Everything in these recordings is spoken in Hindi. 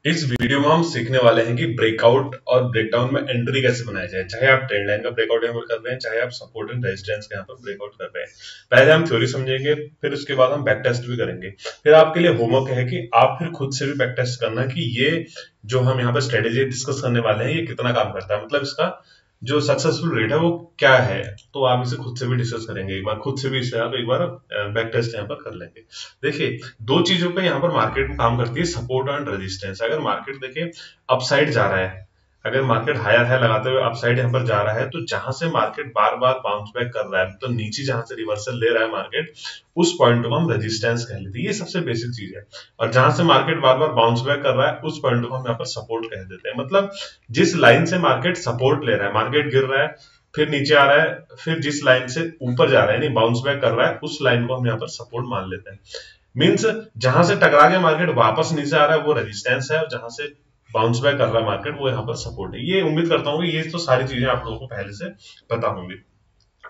इस वीडियो में हम सीखने वाले हैं कि ब्रेकआउट और ब्रेकडाउन में एंट्री कैसे बनाया जाए। चाहे आप ट्रेंड लाइन का ब्रेकआउट यहाँ पर कर रहे हैं, चाहे आप सपोर्ट एंड रेजिस्टेंस का यहाँ पर ब्रेकआउट कर रहे हैं। पहले हम थ्योरी समझेंगे, फिर उसके बाद हम बैक टेस्ट भी करेंगे। फिर आपके लिए होमवर्क है कि आप फिर खुद से भी बैक टेस्ट करना कि ये जो हम यहाँ पर स्ट्रेटेजी डिस्कस करने वाले हैं ये कितना काम करता है, मतलब इसका जो सक्सेसफुल रेट है वो क्या है। तो आप इसे खुद से भी डिस्कस करेंगे, एक बार खुद से भी इसे आप एक बार बैक टेस्ट यहाँ पर कर लेंगे। देखिए, दो चीजों पे यहाँ पर मार्केट में काम करती है, सपोर्ट एंड रेजिस्टेंस। अगर मार्केट देखिए अपसाइड जा रहा है, अगर मार्केट हायर हाई लगाते हुए अपसाइड यहाँ पर जा रहा है, तो जहां से मार्केट बार बार बाउंस बैक कर रहा है, तो नीचे जहां से रिवर्सल ले रहा है मार्केट, उस पॉइंट को हम रेजिस्टेंस कह लेते हैं। ये सबसे बेसिक चीज है। और जहां से मार्केट बार बार बाउंस बैक कर रहा है, उस पॉइंट को हम यहाँ पर सपोर्ट कह देते हैं। मतलब जिस लाइन से मार्केट सपोर्ट ले रहा है, मार्केट गिर रहा है फिर नीचे आ रहा है, फिर जिस लाइन से ऊपर जा रहा है यानी बाउंस बैक कर रहा है, उस लाइन को हम यहाँ पर सपोर्ट मान लेते हैं। मीन्स जहां से टकरा के मार्केट वापस नीचे आ रहा है वो रेजिस्टेंस है, और जहां से बाउंस बैक कर रहा है मार्केट वो यहाँ पर सपोर्ट है। ये उम्मीद करता हूँ कि ये तो सारी चीजें आप लोगों को पहले से पता होंगी।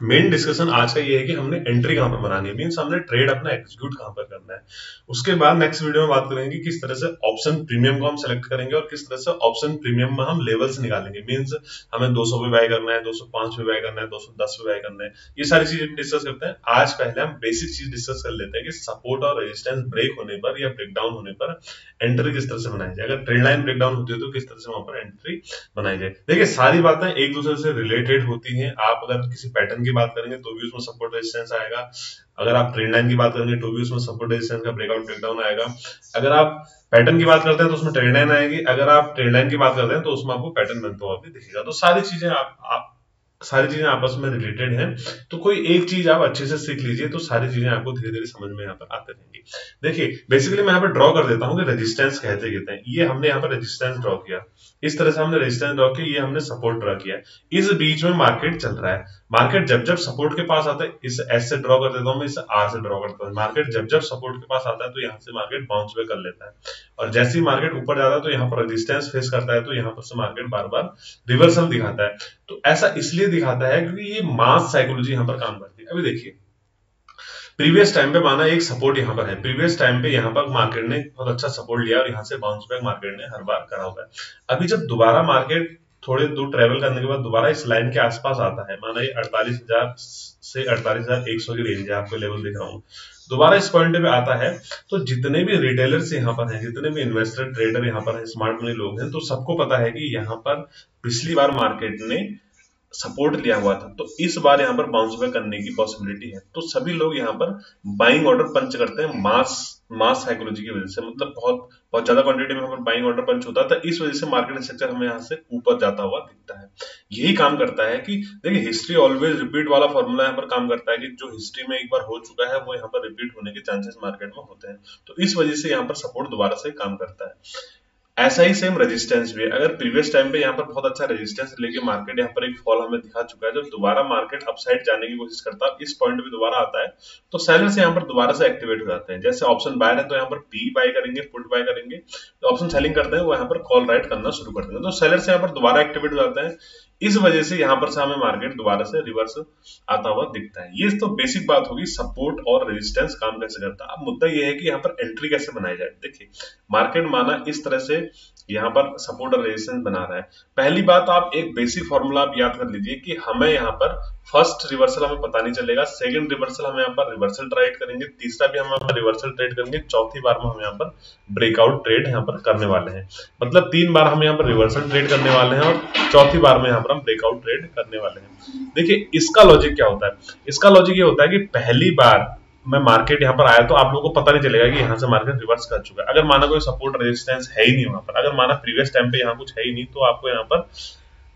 मेन डिस्कशन आज का ये है कि हमने एंट्री कहां पर बनानी है, मींस हमने ट्रेड अपना एग्जीक्यूट कहां पर करना है। उसके बाद नेक्स्ट वीडियो में बात करेंगे कि किस तरह से ऑप्शन प्रीमियम को हम सेलेक्ट करेंगे और किस तरह से ऑप्शन प्रीमियम में हम लेवल्स निकालेंगे। मींस हमें 200 पे बाय करना है, 205 पे बाय करना है, 210 पे बाय करना है, ये सारी चीजें डिस्कस करते हैं। आज पहले हम बेसिक चीज डिस्कस कर लेते हैं कि सपोर्ट और रेजिस्टेंस ब्रेक होने पर या ब्रेकडाउन होने पर एंट्री किस तरह से बनाई जाए। अगर ट्रेंड लाइन ब्रेकडाउन होती है तो किस तरह से वहां पर एंट्री बनाई जाए। देखिए, सारी बातें एक दूसरे से रिलेटेड होती हैं। आप अगर किसी पैटर्न की बात करेंगे तो भी उसमें सपोर्ट रेजिस्टेंस आएगा, अगर आप ट्रेंड लाइन की बात करेंगे तो भी उसमें सपोर्ट रेजिस्टेंस का ब्रेकआउट ब्रेकडाउन आएगा। अगर आप पैटर्न की बात करते हैं तो उसमें ट्रेंड लाइन आएगी, अगर आप ट्रेंड लाइन की बात करते हैं तो उसमें आपको पैटर्न बनता हुआ भी दिखेगा। तो सारी चीजें आपस में रिलेटेड हैं। तो कोई एक चीज आप अच्छे से सीख लीजिए तो सारी चीजें आपको धीरे धीरे समझ में यहाँ पर आते रहेंगी। देखिए, बेसिकली मैं यहाँ पर ड्रॉ कर देता हूँ कि रेजिस्टेंस कहते कहते हैं। ये हमने यहाँ पर रेजिस्टेंस ड्रॉ किया, इस तरह से हमने रेजिस्टेंस ड्रॉ किया, ये हमने सपोर्ट ड्रॉ किया। इस बीच में मार्केट चल रहा है। मार्केट जब जब सपोर्ट के पास आता है, इस एस से ड्रॉ कर देता हूं मैं, इसे आर से ड्रॉ करता हूं। मार्केट जब जब सपोर्ट के पास आता है तो यहाँ से मार्केट बाउंस बैक कर लेता है, और जैसे ही मार्केट ऊपर जाता है तो यहाँ पर रेजिस्टेंस फेस करता है, तो यहाँ पर से मार्केट बार बार रिवर्सल दिखाता है। तो ऐसा इसलिए दिखाता है क्योंकि ये मास साइकोलॉजी यहाँ पर काम करती है। अभी देखिए, प्रीवियस टाइम पे माना एक सपोर्ट यहाँ पर है, प्रीवियस टाइम पे यहाँ पर मार्केट ने बहुत अच्छा सपोर्ट लिया और यहाँ से बाउंस बैक मार्केट ने हर बार करा हुआ है। अभी जब दोबारा मार्केट थोड़े दूर ट्रेवल करने के बाद दोबारा इस लाइन के आसपास आता है, माना ये 48,000 से 48,100 की रेंज है, आपको लेवल दिख रहा हूँ, दोबारा इस पॉइंट पे आता है, तो जितने भी रिटेलर्स यहाँ पर हैं, जितने भी इन्वेस्टर ट्रेडर यहाँ पर हैं, स्मार्ट मनी लोग हैं, तो सबको पता है कि यहाँ पर पिछली बार मार्केट ने सपोर्ट लिया हुआ था, तो इस बार यहाँ पर बाउंस बैक करने की पॉसिबिलिटी है। तो सभी लोग यहाँ पर बाइंग ऑर्डर पंच करते हैं मास साइकोलॉजी की वजह से, मतलब बहुत बहुत ज्यादा क्वांटिटी में यहाँ पर बाइंग ऑर्डर पंच होता है, तो इस वजह से मार्केट स्ट्रक्चर हमें यहाँ से ऊपर जाता हुआ दिखता है। यही काम करता है कि देखिए, हिस्ट्री ऑलवेज रिपीट वाला फॉर्मूला यहाँ पर काम करता है कि जो हिस्ट्री में एक बार हो चुका है वो यहाँ पर रिपीट होने के चांसेस मार्केट में होते हैं। तो इस वजह से यहाँ पर सपोर्ट दोबारा से काम करता है। ऐसा ही सेम रेजिस्टेंस भी है। अगर प्रीवियस टाइम पे यहाँ पर बहुत अच्छा रेजिस्टेंस लेके मार्केट यहाँ पर एक फॉल हमें दिखा चुका है, जब दोबारा मार्केट अपसाइड जाने की कोशिश करता है, इस पॉइंट पे दोबारा आता है, तो सेलर्स यहाँ पर दोबारा से एक्टिवेट हो जाते हैं। जैसे ऑप्शन बायर है तो यहाँ पर पी बाय करेंगे, पुट बाय करेंगे, तो ऑप्शन सेलिंग करते हैं वो यहाँ पर कॉल राइट करना शुरू कर देंगे, तो सेलर्स यहाँ पर दोबारा एक्टिवेट हो जाते हैं। इस वजह से यहाँ पर से हमें मार्केट दोबारा से रिवर्स आता हुआ दिखता है। ये तो बेसिक बात होगी सपोर्ट और रेजिस्टेंस काम कैसे करता है। अब मुद्दा ये है कि यहाँ पर एंट्री कैसे बनाई जाए। देखिए, मार्केट माना इस तरह से यहाँ पर सपोर्ट और रेजिस्टेंस बना रहा है। पहली बात, आप एक बेसिक फॉर्मूला आप याद कर लीजिए कि हमें यहाँ पर फर्स्ट रिवर्सल हमें पता नहीं चलेगा, सेकंड रिवर्सल हम यहाँ पर रिवर्सल ट्रेड करेंगे, तीसरा भी हम यहाँ पर रिवर्सल ट्रेड करेंगे, चौथी बार में हम यहाँ पर ब्रेकआउट ट्रेड यहाँ पर करने वाले हैं। मतलब 3 बार हम यहाँ पर रिवर्सल ट्रेड करने वाले हैं और चौथी बार में यहाँ पर हम ब्रेकआउट ट्रेड करने वाले हैं। देखिए, इसका लॉजिक क्या होता है? इसका लॉजिक ये होता है कि पहली बार मैं मार्केट यहाँ पर आया तो आप लोगों को पता नहीं चलेगा कि यहाँ से मार्केट रिवर्स कर चुका है। अगर माना कोई सपोर्ट रेजिस्टेंस है ही नहीं वहां पर, अगर माना प्रीवियस टाइम पे यहाँ कुछ है ही नहीं, तो आपको यहाँ पर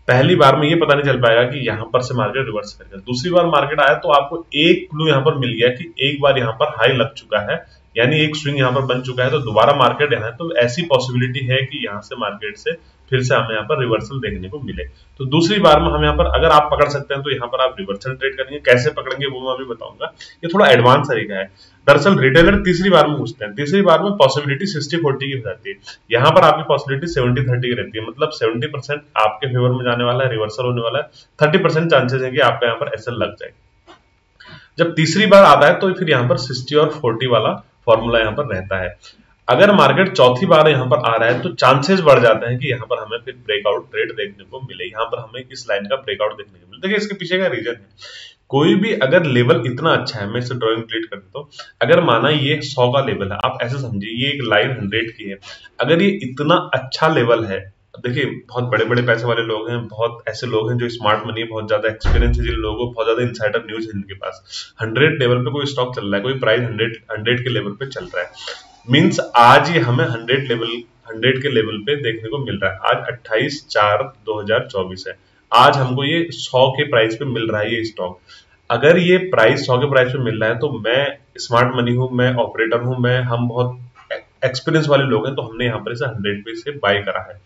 पहली बार में ये पता नहीं चल पाएगा कि यहाँ पर से मार्केट रिवर्स करेगा। दूसरी बार मार्केट आया तो आपको एक क्लू यहाँ पर मिल गया कि एक बार यहाँ पर हाई लग चुका है, यानी एक स्विंग यहाँ पर बन चुका है, तो दोबारा मार्केट यहाँ है, तो ऐसी पॉसिबिलिटी है कि यहाँ से मार्केट से फिर से हमें यहाँ पर रिवर्सल देखने को मिले। तो दूसरी बार में हम यहाँ पर अगर आप पकड़ सकते हैं तो यहाँ पर आप रिवर्सल ट्रेड करेंगे। कैसे पकड़ेंगे वो मैं अभी बताऊंगा, ये थोड़ा एडवांस तरीका है। दरअसल रिटेलर तीसरी बार में घुसते हैं, तीसरी बार में पॉसिबिलिटी 60-40 की हो जाती है, यहाँ पर आपकी पॉसिबिलिटी 70-30 की रहती है। मतलब 70% आपके फेवर में जाने वाला है, रिवर्सल होने वाला है, 30% चांसेस है कि आपका यहाँ पर एसएल लग जाए। जब तीसरी बार आता है तो फिर यहाँ पर 60 और 40 वाला फॉर्मूला यहाँ पर रहता है। अगर मार्केट चौथी बार यहाँ पर आ रहा है तो चांसेस बढ़ जाते हैं कि यहाँ पर हमें फिर ब्रेकआउट ट्रेड देखने को मिले, यहाँ पर हमें इस लाइन का ब्रेकआउट देखने को मिले। देखिए इसके पीछे का रीजन है, कोई भी अगर लेवल इतना अच्छा है, मैं इसे ड्राइंग क्लिक कर देता हूँ, अगर माना ये 100 का लेवल है, आप ऐसे समझिए ये एक लाइन 100 की है, अगर ये इतना अच्छा लेवल है, देखिए बहुत बड़े बड़े पैसे वाले लोग हैं, बहुत ऐसे लोग हैं जो स्मार्ट मनी है, बहुत ज्यादा एक्सपीरियंस है जिन लोगों को, बहुत ज्यादा इनसाइडर न्यूज है जिनके पास, 100 लेवल पे कोई स्टॉक चल रहा है, कोई प्राइस 100 के लेवल पे चल रहा है, मीन्स आज ये हमें 100 के लेवल पे देखने को मिल रहा है। आज 28/4/2024 है, आज हमको ये 100 के प्राइस पे मिल रहा है ये स्टॉक। अगर ये प्राइस 100 के प्राइस पे मिल रहा है तो मैं स्मार्ट मनी हूं, मैं ऑपरेटर हूं, मैं हम बहुत एक्सपीरियंस वाले लोग हैं, तो हमने यहाँ पर इसे 100 पे से बाय करा है।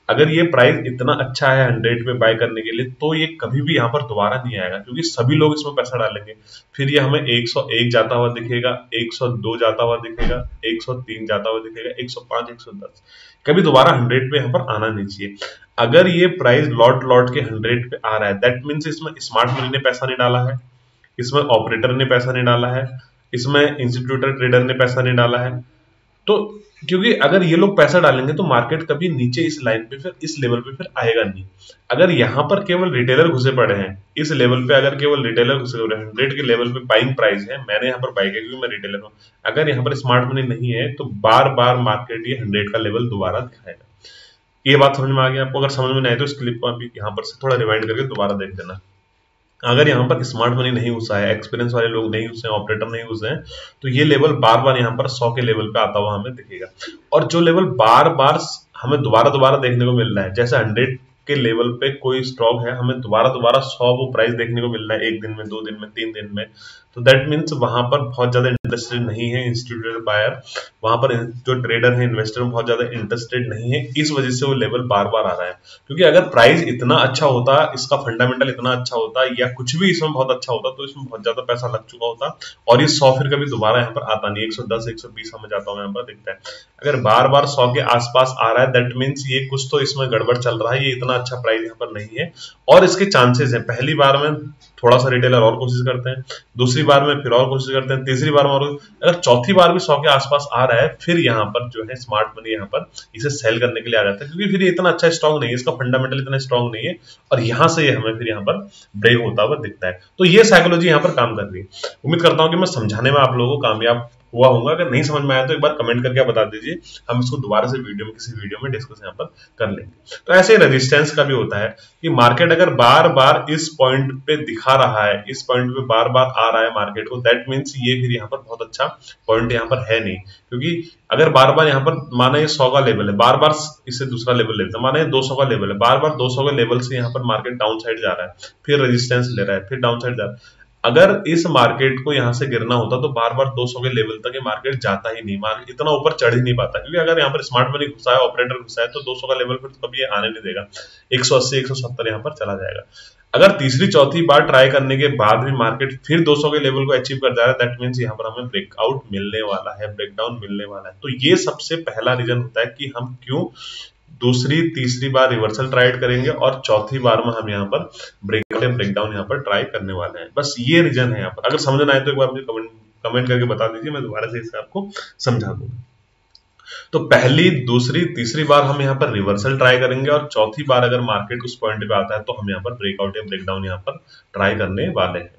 अगर ये प्राइस इतना अच्छा है 100 पे बाय करने के लिए, तो ये कभी भी यहाँ पर दोबारा नहीं आएगा, क्योंकि सभी लोग इसमें पैसा डालेंगे, फिर ये हमें 101 जाता हुआ दिखेगा, 102 जाता हुआ दिखेगा, 103 जाता हुआ दिखेगा, 105, 110, कभी दोबारा 100 पे यहाँ पर आना नहीं चाहिए। अगर ये प्राइस लौट लौट के 100 पे आ रहा है, दैट मीन्स इसमें स्मार्ट मनी ने पैसा नहीं डाला है, इसमें ऑपरेटर ने पैसा नहीं डाला है, इसमें इंस्टीट्यूटर ट्रेडर ने पैसा नहीं डाला है। तो क्योंकि अगर ये लोग पैसा डालेंगे तो मार्केट कभी नीचे इस लाइन पे फिर इस लेवल पे फिर आएगा नहीं। अगर यहाँ पर केवल रिटेलर घुसे पड़े हैं इस लेवल पे, अगर केवल रिटेलर घुसे पड़े हैं 100 के लेवल पे, बाइंग प्राइस है, मैंने यहाँ पर बाई किया क्योंकि मैं रिटेलर हूँ, अगर यहाँ पर स्मार्ट मनी नहीं है तो बार बार मार्केट ये 100 का लेवल दोबारा दिखाएगा। ये बात समझ में आ गई आपको? अगर समझ में नहीं आए तो इस क्लिप को अभी यहाँ पर से थोड़ा रिवाइंड करके दोबारा देख देना। अगर यहाँ पर स्मार्ट मनी नहीं घुसा है, एक्सपीरियंस वाले लोग नहीं घुसे हैं, ऑपरेटर नहीं घुसे हैं, तो ये लेवल बार बार यहाँ पर 100 के लेवल पे आता हुआ हमें दिखेगा। और जो लेवल बार बार हमें दोबारा दोबारा देखने को मिल रहा है, जैसे 100 के लेवल पे कोई स्टॉक है, हमें दोबारा दोबारा 100 वो प्राइस देखने को मिल रहा है, 1 दिन में, 2 दिन में, 3 दिन में, तो दैट मीन्स वहां पर बहुत ज्यादा इंटरेस्टेड नहीं है इंस्टीट्यूशनल बायर, वहां पर जो ट्रेडर है, इन्वेस्टर बहुत ज्यादा इंटरेस्टेड नहीं है, इस वजह से वो लेवल बार बार आ रहा है। क्योंकि अगर प्राइस इतना अच्छा होता, इसका फंडामेंटल इतना अच्छा होता, या कुछ भी इसमें बहुत अच्छा होता, तो इसमें बहुत ज्यादा पैसा लग चुका होता और ये 100 फिर कभी दोबारा यहाँ पर आता नहीं, 110, 120 हमें जाता हूँ यहाँ पर दिखता है। अगर बार बार 100 के आसपास आ रहा है, दैट मीन्स ये कुछ तो इसमें गड़बड़ चल रहा है, ये इतना अच्छा प्राइस यहाँ पर नहीं है और इसके चांसेस है। पहली बार में थोड़ा सा रिटेलर और कोशिश करते हैं, दूसरी बार में फिर और कोशिश करते हैं, तीसरी बार में और, अगर चौथी बार भी 100 के आसपास आ रहा है, फिर यहाँ पर जो है स्मार्ट मनी यहाँ पर इसे सेल करने के लिए आ जाता है, क्योंकि फिर ये इतना अच्छा स्ट्रॉन्ग नहीं है, इसका फंडामेंटल इतना स्ट्रॉन्ग नहीं है और यहाँ से ये हमें फिर यहाँ पर ब्रेक होता हुआ दिखता है। तो ये साइकोलॉजी यहाँ पर काम कर रही है। उम्मीद करता हूँ कि मैं समझाने में आप लोगों को कामयाब हुआ होगा। अगर नहीं समझ में आया तो एक बार कमेंट करके बता दीजिए, हम इसको दोबारा से वीडियो में किसी वीडियो में डिस्कस यहाँ पर कर लेंगे। तो ऐसे ही रेजिस्टेंस का भी होता है कि मार्केट अगर बार बार इस पॉइंट पे दिखा रहा है, इस पॉइंट पे बार बार आ रहा है मार्केट को, दैट मीन्स ये फिर यहाँ पर बहुत अच्छा पॉइंट यहाँ पर है नहीं। क्योंकि अगर बार बार यहाँ पर माना ये 100 का लेवल है, बार बार इससे दूसरा लेवल लेते हैं, माना ये 200 का लेवल है, बार बार 200 के लेवल से यहाँ पर मार्केट डाउन साइड जा रहा है, फिर रेजिस्टेंस ले रहा है, फिर डाउन साइड जा रहा है। अगर इस मार्केट को यहाँ से गिरना होता तो बार बार 200 के लेवल तक ये मार्केट जाता ही नहीं, मार्केट इतना ऊपर चढ़ ही नहीं पाता, क्योंकि अगर यहाँ पर स्मार्ट मनी घुसा है, ऑपरेटर घुसा है, तो 200 का लेवल पर तो कभी ये आने नहीं देगा, 180, 170 यहाँ पर चला जाएगा। अगर तीसरी चौथी बार ट्राई करने के बाद भी मार्केट फिर 200 के लेवल को अचीव कर जा रहा है, दैट मीन्स यहाँ पर हमें ब्रेकआउट मिलने वाला है, ब्रेकडाउन मिलने वाला है। तो ये सबसे पहला रीजन होता है कि हम क्यों दूसरी तीसरी बार रिवर्सल ट्राई करेंगे और चौथी बार में हम यहाँ पर ब्रेकडाउन यहाँ पर ट्राई करने वाले हैं। बस ये रीजन है यहाँ पर। अगर समझना है तो एक बार मुझे कमेंट करके बता दीजिए, मैं दोबारा से इसे आपको समझा दूंगा। तो पहली, दूसरी, तीसरी बार हम यहाँ पर रिवर्सल ट्राई करेंगे और चौथी बार अगर मार्केट उस पॉइंट पे आता है तो हम यहाँ पर ब्रेकआउट या ब्रेकडाउन यहाँ पर ट्राई करने वाले हैं।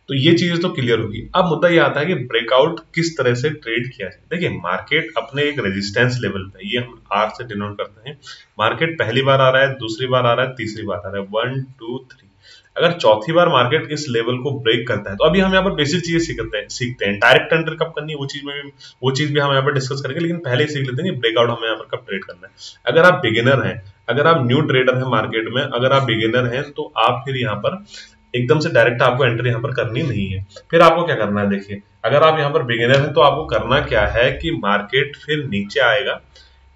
तो ये चीज तो क्लियर होगी। अब मुद्दा ये आता है कि ब्रेकआउट किस तरह से ट्रेड किया जाए। देखिए मार्केट अपने एक रेजिस्टेंस लेवल पे, ये हम आर से डिनोट करते हैं, मार्केट पहली बार आ रहा है, दूसरी बार आ रहा है, तीसरी बार आ रहा है, 1 2 3, अगर चौथी बार मार्केट इस लेवल को ब्रेक करता है तो अभी हम यहाँ पर बेसिक चीजें सीखते हैं। डायरेक्ट एंट्री कब करनी है वो चीज भी हम यहाँ पर डिस्कस करेंगे, लेकिन पहले सीख लेते हैं कि ब्रेकआउट हमें यहाँ पर कब ट्रेड करना है। अगर आप बिगिनर हैं, अगर आप न्यू ट्रेडर हैं मार्केट में, अगर आप बिगिनर हैं तो आप फिर यहाँ पर एकदम से डायरेक्ट आपको एंट्री यहाँ पर करनी नहीं है। फिर आपको क्या करना है, देखिए अगर आप यहाँ पर बिगिनर हैं तो आपको करना क्या है कि मार्केट फिर नीचे आएगा,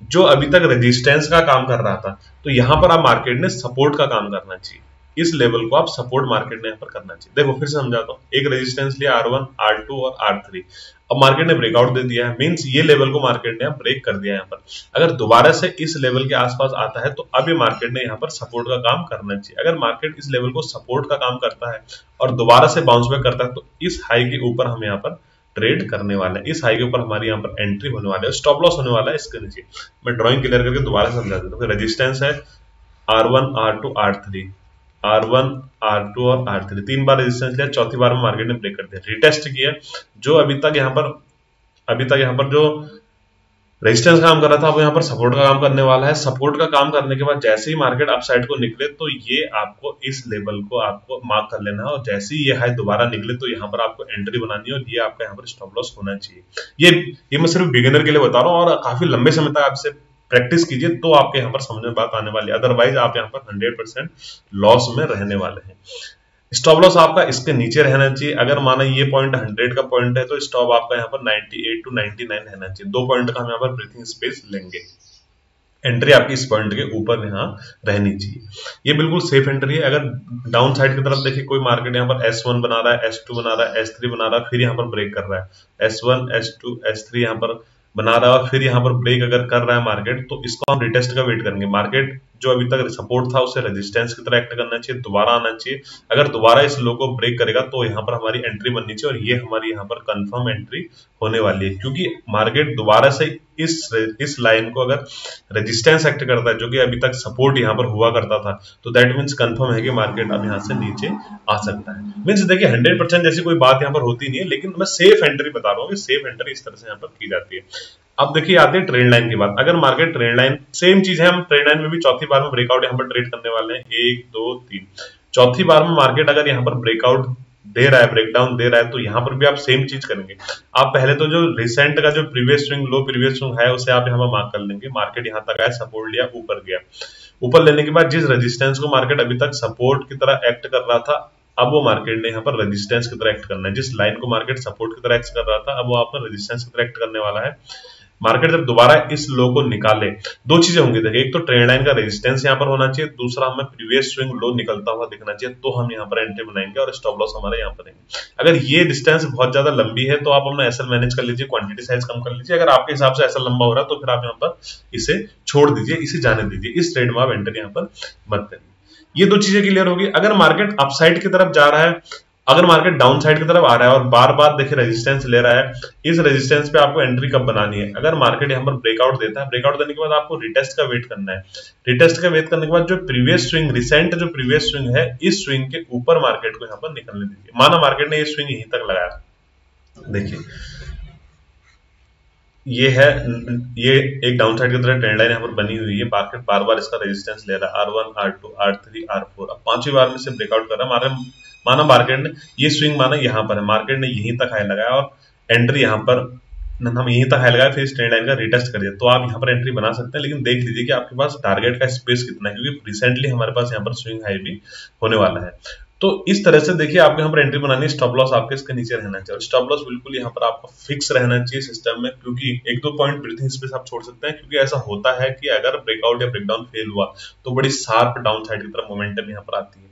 जो अभी तक रेजिस्टेंस का काम कर रहा था, तो यहाँ पर आप मार्केट ने सपोर्ट का काम करना चाहिए, इस लेवल को आप सपोर्ट मार्केट ने यहाँ पर करना चाहिए। देखो फिर से समझाता हूँ, एक रेजिस्टेंस लिया R1, R2 और R3, अब मार्केट ने ब्रेकआउट दे दिया है, मींस ये लेवल को मार्केट ने ब्रेक कर दिया है। यहाँ पर अगर दोबारा से इस लेवल के आसपास आता है तो अब ये मार्केट ने यहाँ पर सपोर्ट का काम करना चाहिए। अगर मार्केट इस लेवल को सपोर्ट का काम करता है और दोबारा से बाउंस बैक करता है तो इस हाई के ऊपर हम यहाँ पर ट्रेड करने वाले हैं। इस हाई के ऊपर हमारी यहाँ पर एंट्री होने वाली है, स्टॉप लॉस होने वाला है इसके नीचे। मैं ड्राइंग क्लियर करके दोबारा समझा देता हूँ। रेजिस्टेंस है R1 R2 R3, R1 R2 और R3, 3 बार रेजिस्टेंस लिया, चौथी बार में मार्केट ने ब्रेक कर दिया, रिटेस्ट किया। जो अभी तक यहाँ पर जो रेजिस्टेंस काम कर रहा था, अब यहाँ पर सपोर्ट का काम करने वाला है। सपोर्ट का काम करने के बाद जैसे ही मार्केट अपसाइड को निकले तो ये आपको इस लेवल को आपको मार्क कर लेना है, और जैसे ही ये हाई दोबारा निकले तो यहाँ पर आपको एंट्री बनानी है, और ये आपका यहाँ पर स्टॉप लॉस होना चाहिए। ये मैं सिर्फ बिगिनर के लिए बता रहा हूँ, और काफी लंबे समय तक आपसे प्रैक्टिस कीजिए तो आपके यहाँ पर समझ में बात आने वाली है, अदरवाइज आप यहाँ पर 100% लॉस में रहने वाले हैं। स्टॉप लॉस आपका इसके नीचे रहना चाहिए। अगर माना ये पॉइंट 100 का पॉइंट है तो स्टॉप आपका यहाँ पर 98 टू 99 रहना चाहिए। 2 पॉइंट का हम यहाँ पर ब्रीथिंग स्पेस लेंगे। एंट्री आपकी इस पॉइंट के ऊपर यहाँ रहनी चाहिए। ये बिल्कुल सेफ एंट्री है। अगर डाउन साइड की तरफ देखिए कोई मार्केट यहाँ पर S1 बना रहा है, S2 बना रहा है, S3 बना रहा है, फिर यहाँ पर ब्रेक कर रहा है, S1 S2 S3 यहाँ पर बना रहा है और फिर यहाँ पर ब्रेक अगर कर रहा है मार्केट, तो इसको हम रिटेस्ट का वेट करेंगे। मार्केट जो अभी तक सपोर्ट था उसे रेजिस्टेंस की तरह एक्ट करना चाहिए, दोबारा आना चाहिए। अगर दोबारा इस लो को ब्रेक करेगा तो यहाँ पर हमारी एंट्री बननी चाहिए, और ये हमारी यहाँ पर कंफर्म एंट्री होने वाली है, क्योंकि मार्केट दोबारा से इस लाइन को अगर रेजिस्टेंस एक्ट करता है, जो कि अभी तक सपोर्ट यहाँ पर हुआ करता था, तो दैट मीन्स कंफर्म है कि मार्केट अब यहाँ से नीचे आ सकता है। मीन्स देखिए 100% जैसी कोई बात यहाँ पर होती नहीं है, लेकिन मैं सेफ एंट्री बता रहा हूँ कि सेफ एंट्री इस तरह से यहाँ पर की जाती है। अब देखिए आती है ट्रेंड लाइन की बात। अगर मार्केट ट्रेंड लाइन, सेम चीज है, हम ट्रेंड लाइन में भी चौथी बार में ब्रेकआउट यहाँ पर ट्रेड करने वाले हैं, 1 2 3। चौथी बार में मार्केट अगर यहाँ पर ब्रेकआउट दे रहा है, ब्रेकडाउन दे रहा है, तो यहाँ पर भी आप सेम चीज करेंगे। आप पहले तो जो रिसेंट का जो प्रीवियस स्विंग, लो प्रीवियस स्विंग है, उसे आप यहाँ पर मार्क कर लेंगे। मार्केट यहाँ तक आया, सपोर्ट लिया, ऊपर गया। ऊपर लेने के बाद जिस रेजिस्टेंस को मार्केट अभी तक सपोर्ट की तरह एक्ट कर रहा था, अब वो मार्केट ने यहाँ पर रेजिस्टेंस की तरह एक्ट करना है। जिस लाइन को मार्केट सपोर्ट की तरह एक्ट कर रहा था, अब वो आपका रेजिस्टेंस की तरह एक्ट करने वाला है। मार्केट जब दोबारा इस लो को निकाले, दो चीजें होंगी। देखिए, एक तो ट्रेंड लाइन का रेजिस्टेंस यहाँ पर होना चाहिए, दूसरा हमें प्रीवियस स्विंग लो निकलता हुआ दिखना चाहिए, तो हम यहाँ पर एंट्री बनाएंगे और स्टॉप लॉस हमारे यहाँ पर रहेंगे। अगर ये डिस्टेंस बहुत ज्यादा लंबी है तो आप अपना एसएल मैनेज कर लीजिए, क्वांटिटी साइज कम कर लीजिए। अगर आपके हिसाब से एसएल लंबा हो रहा है तो फिर आप यहाँ पर इसे छोड़ दीजिए, इसे जाने दीजिए, इस ट्रेड में आप एंट्री यहाँ पर मत करिए। ये दो चीजें क्लियर होगी। अगर मार्केट अपसाइड की तरफ जा रहा है, अगर मार्केट डाउन साइड की तरफ आ रहा है और बार बार देखिए रेजिस्टेंस ले रहा है, इस रेजिस्टेंस पे आपको एंट्री कब बनानी है? अगर मार्केट यहाँ पर ब्रेकआउट देता है, ब्रेकआउट देने के बाद आपको रिटेस्ट का वेट करना है। रिटेस्ट का वेट करने के बाद जो प्रीवियस स्विंग, रिसेंट जो प्रीवियस स्विंग है, इस स्विंग के ऊपर मार्केट को यहाँ पर निकलने दीजिए। माना मार्केट ने ये स्विंग यहीं तक लगाया, देखिए ये है, ये एक डाउन साइड की तरह ट्रेंड लाइन यहाँ पर बनी हुई है। मार्केट बार बार इसका रेजिस्टेंस ले रहा है, R1 R2 R3 R4, अब पांचवी बार में से ब्रेकआउट कर रहा है। माना मार्केट ने ये स्विंग, माना यहाँ पर है, मार्केट ने यहीं तक हाई लगाया और एंट्री यहाँ पर हम यहीं तक हाई लगाया, फिर इस ट्रेंड लाइन का रिटेस्ट कर दिया, तो आप यहाँ पर एंट्री बना सकते हैं। लेकिन देख लीजिए कि आपके पास टारगेट का स्पेस कितना है, क्योंकि रिसेंटली हमारे पास यहाँ पर स्विंग हाई भी होने वाला है। तो इस तरह से देखिए आपको यहाँ पर एंट्री बनानी है। स्टॉप लॉस आपके इसके नीचे रहना चाहिए, और स्टॉप लॉस बिल्कुल यहाँ पर आपका फिक्स रहना चाहिए सिस्टम में, क्योंकि 1-2 पॉइंट ब्रीथिंग स्पेस आप छोड़ सकते हैं। क्योंकि ऐसा होता है कि अगर ब्रेकआउट या ब्रेकडाउन फेल हुआ तो बड़ी शार्प डाउन साइड की तरफ मोमेंटम यहाँ पर आती है।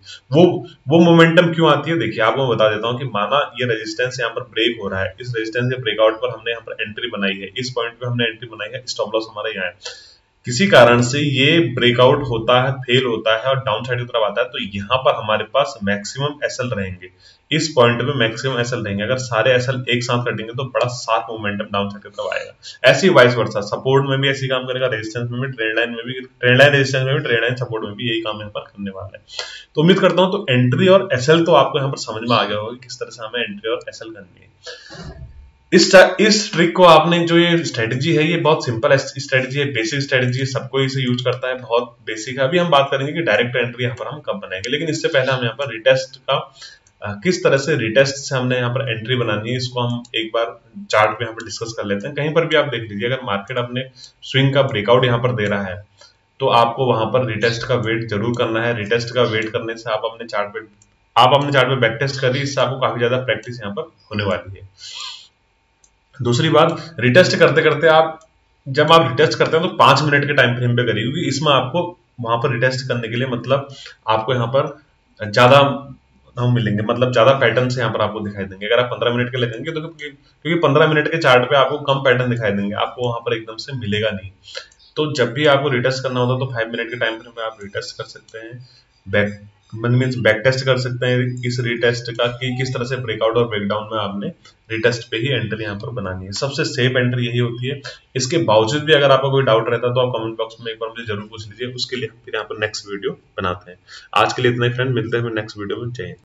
वो मोमेंटम क्यों आती है, देखिए आपको मैं बता देता हूँ कि माना ये रेजिस्टेंस यहाँ पर ब्रेक हो रहा है, इस रेजिस्टेंस के ब्रेकआउट पर हमने यहाँ पर एंट्री बनाई है, इस पॉइंट पे हमने एंट्री बनाई है, स्टॉप लॉस हमारा यहाँ है। किसी कारण से ये ब्रेकआउट होता है, फेल होता है और डाउन साइड की तरफ आता है, तो यहाँ पर हमारे पास मैक्सिमम एसएल रहेंगे, इस पॉइंट पे मैक्सिमम एसएल रहेंगे। अगर सारे एसएल एक साथ कटेंगे तो बड़ा शार्प मोमेंटम डाउन साइड की तरफ आएगा। ऐसी वाइस वर्सा, सपोर्ट में भी ऐसी काम करेगा, रेजिस्टेंस में भी, ट्रेंड लाइन में भी, ट्रेंड लाइन रेजिस्टेंस में भी, ट्रेंड लाइन सपोर्ट में भी यही काम यहाँ पर करने वाला है। तो उम्मीद करता हूँ तो एंट्री और एसएल तो आपको यहाँ पर समझ में आ गया होगा किस तरह से हमें एंट्री और एसएल करनी है। इस ट्रिक को आपने, जो ये स्ट्रेटेजी है, ये बहुत सिंपल स्ट्रेटेजी है, बेसिक स्ट्रेटेजी है, सबको इसे यूज करता है, बहुत बेसिक है। अभी हम बात करेंगे कि डायरेक्ट एंट्री यहाँ पर हम कब बनाएंगे, लेकिन इससे पहले हम यहाँ पर रिटेस्ट का किस तरह से रिटेस्ट से हमने यहाँ पर एंट्री बनानी है, इसको हम एक बार चार्ट पे यहाँ पर डिस्कस कर लेते हैं। कहीं पर भी आप देख लीजिए, अगर मार्केट अपने स्विंग का ब्रेकआउट यहाँ पर दे रहा है तो आपको वहां पर रिटेस्ट का वेट जरूर करना है। रिटेस्ट का वेट करने से आप अपने चार्ट पे बैक टेस्ट करिए, इससे आपको काफी ज्यादा प्रैक्टिस यहाँ पर होने वाली है। दूसरी बात, रिटेस्ट करते करते जब आप रिटेस्ट करते हैं तो 5 मिनट के टाइम फ्रेम पे करिए, क्योंकि इसमें आपको वहां पर रिटेस्ट करने के लिए, मतलब आपको यहाँ पर ज्यादा हम मिलेंगे, मतलब ज्यादा पैटर्न से यहाँ पर आपको दिखाई देंगे। अगर आप 15 मिनट के लगेंगे तो क्योंकि 15 मिनट के चार्ट पे आपको कम पैटर्न दिखाई देंगे, आपको वहां पर एकदम से मिलेगा नहीं। तो जब भी आपको रिटेस्ट करना होता है तो 5 मिनट के टाइम फ्रेम में आप रिटेस्ट कर सकते हैं, बैक मीन्स बैक टेस्ट कर सकते हैं इस रीटेस्ट का कि किस तरह से ब्रेकआउट और ब्रेकडाउन में आपने रीटेस्ट पे ही एंट्री यहाँ पर बनानी है। सबसे सेफ एंट्री यही होती है। इसके बावजूद भी अगर आपको कोई डाउट रहता है तो आप कमेंट बॉक्स में एक बार मुझे जरूर पूछ लीजिए, उसके लिए हम फिर यहाँ पर नेक्स्ट वीडियो बनाते हैं। आज के लिए इतना ही फ्रेंड, मिलते हैं नेक्स्ट वीडियो में। जय हिंद।